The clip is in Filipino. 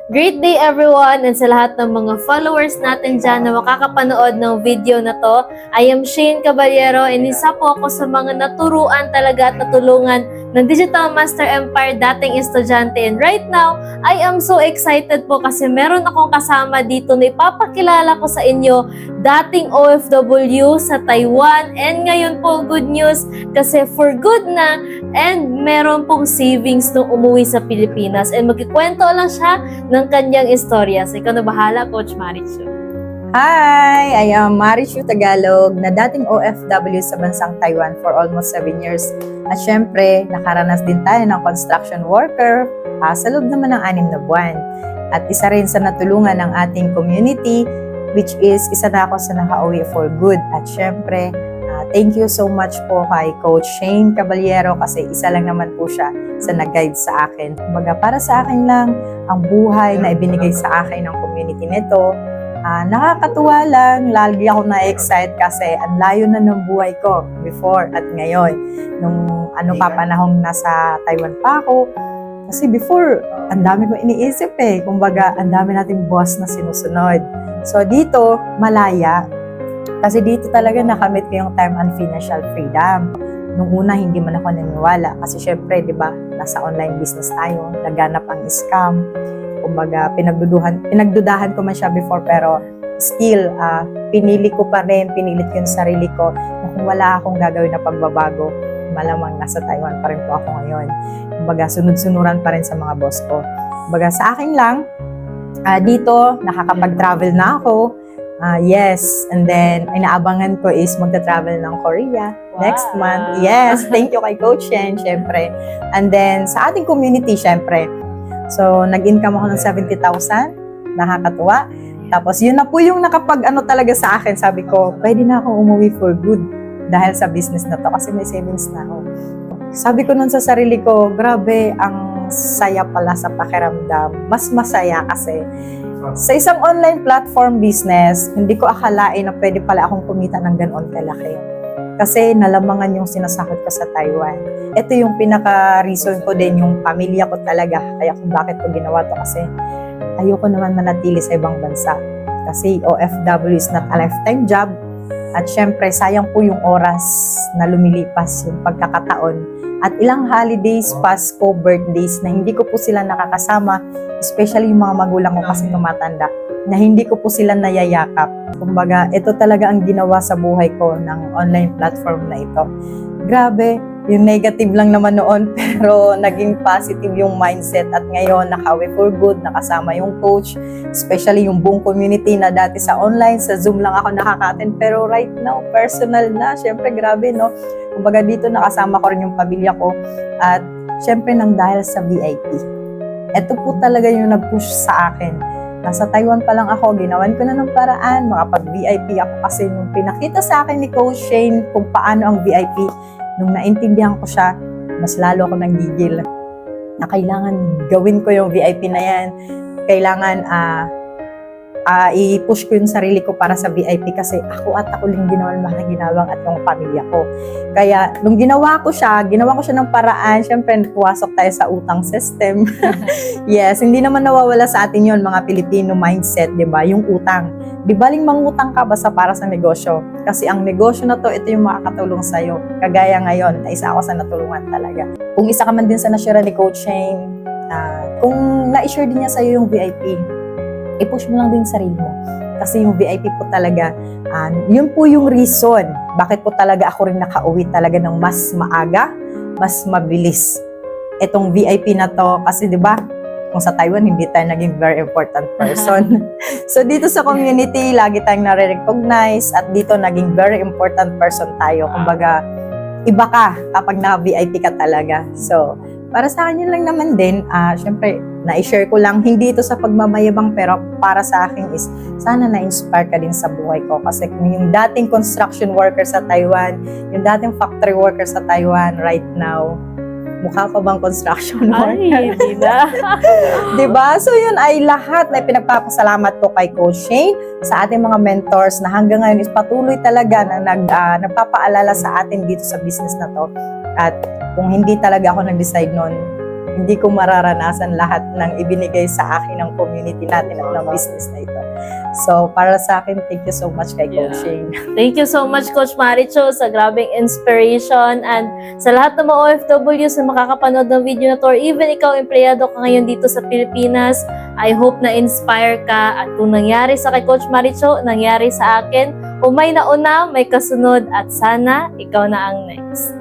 Great day everyone and sa lahat ng mga followers natin dyan na makakapanood ng video na to. I am Shane Caballero and isa po ako sa mga naturuan talaga at natulungan ng Digital Master Empire dating estudyante. And right now, I am so excited po kasi meron akong kasama dito na ipapakilala ko sa inyo dating OFW sa Taiwan. And ngayon po, good news kasi for good na and meron pong savings nung umuwi sa Pilipinas. And magkikwento lang siya ng kanyang istorya. So, ikaw na bahala, Coach Marichu. Hi! I am Marichu Tagalog na dating OFW sa bansang Taiwan for almost 7 years. At syempre, nakaranas din tayo ng construction worker sa loob naman ng 6 na buwan. At isa rin sa natulungan ng ating community, which is isa na ako sa nakauwi for good. At syempre, thank you so much po kay Coach Shane Caballero kasi isa lang naman po siya sa nag-guide sa akin. Kumbaga, para sa akin lang ang buhay na ibinigay sa akin ng community nito. Nakakatuwa lang, lagi ako na-excite kasi ang layo na ng buhay ko before at ngayon. Nung panahong nasa Taiwan pa ako. Kasi before, ang dami ko iniisip Kumbaga, ang dami nating boss na sinusunod. So dito, malaya. Kasi dito talaga nakamit ko yung time and financial freedom. Nung una, hindi man ako naniniwala. Kasi syempre, di ba, nasa online business tayo, naganap ang scam. Kumbaga, pinagdudahan ko man siya before, pero still, pinilit ko yung sarili ko na kung wala akong gagawin na pagbabago, malamang nasa Taiwan pa rin po ako ngayon. Kumbaga, sunod-sunuran pa rin sa mga boss ko. Kumbaga, sa akin lang, dito, nakakapag-travel na ako. Yes, and then inaabangan ko is magta-travel ng Korea next month. Yes, thank you kay Coach Shen, syempre. And then sa ating community, syempre. So, nag-income ako ng 70,000, nakakatuwa. Tapos yun na po yung talaga sa akin. Sabi ko, pwede na akong umuwi for good dahil sa business na to kasi may savings na ako. Sabi ko nun sa sarili ko, grabe, ang saya pala sa pakiramdam. Mas masaya kasi sa isang online platform business, hindi ko akalain na pwede pala akong kumita ng ganoon kalaki. Kasi nalamangan yung sinasahod ko sa Taiwan. Ito yung pinaka-reason ko din, yung pamilya ko talaga. Kaya kung bakit ko ginawa to kasi ayoko naman manatili sa ibang bansa. Kasi OFW is not a lifetime job. At syempre, sayang po yung oras na lumilipas, yung pagkakataon. At ilang holidays, Pasko, birthdays na hindi ko po sila nakakasama, especially yung mga magulang ko kasi tumatanda, na hindi ko po sila nayayakap. Kumbaga, ito talaga ang ginawa sa buhay ko ng online platform na ito. Grabe, yung negative lang naman noon, pero naging positive yung mindset at ngayon, naka-away for good, nakasama yung coach, especially yung buong community na dati sa online, sa Zoom lang ako nakaka-attend, pero right now, personal na, syempre grabe, no? Kumbaga dito nakasama ko rin yung pamilya ko at syempre nang dahil sa VIP. Ito po talaga yung nag-push sa akin. Nasa Taiwan pa lang ako, ginawan ko na ng paraan, makapag-VIP ako kasi nung pinakita sa akin ni Coach Shane kung paano ang VIP, nung naintindihan ko siya, mas lalo ako nanggigil na kailangan gawin ko yung VIP na yan. Kailangan i-push ko yung sarili ko para sa VIP kasi ako lang ginawa ng mga ginawang at yung pamilya ko. Kaya, nung ginawa ko siya ng paraan, syempre, puwasok tayo sa utang system. Yes, hindi naman nawawala sa atin yon mga Pilipino mindset, di ba? Yung utang. Di baling mangutang ka basta para sa negosyo. Kasi ang negosyo na to, ito yung makakatulong sa'yo. Kagaya ngayon, na isa ako sa natulungan talaga. Kung isa ka man din sa nasyura ni Coach Shane, kung na-share din niya sa'yo yung VIP, i-push mo lang din sarili mo. Kasi yung VIP po talaga, yun po yung reason bakit po talaga ako rin nakauwi talaga ng mas maaga, mas mabilis. Itong VIP na to, kasi di ba kung sa Taiwan, hindi tayo naging very important person. So dito sa community, lagi tayong nare-recognize at dito naging very important person tayo. Kumbaga, iba ka kapag na-VIP ka talaga. So, para sa akin yun lang naman din, syempre, na-share ko lang, hindi ito sa pagmamayabang, pero para sa akin is, sana na-inspire ka din sa buhay ko. Kasi yung dating construction worker sa Taiwan, yung dating factory worker sa Taiwan right now, mukha pa bang construction worker? Ay, hindi na. Diba? So yun ay lahat na pinagpapasalamat ko kay Coach Shane, sa ating mga mentors na hanggang ngayon is patuloy talaga na nagpapaalala sa atin dito sa business na to. At kung hindi talaga ako nag-decide noon, hindi ko mararanasan lahat ng ibinigay sa akin ng community natin at ng business na ito. So, para sa akin, thank you so much kay Coach Shane. Thank you so much, Coach Maricho, sa grabing inspiration and sa lahat ng mga OFWs na makakapanood ng video na to or even ikaw, empleyado ka ngayon dito sa Pilipinas, I hope na inspire ka at kung nangyari sa kay Coach Maricho, nangyari sa akin, kung may nauna, may kasunod at sana ikaw na ang next.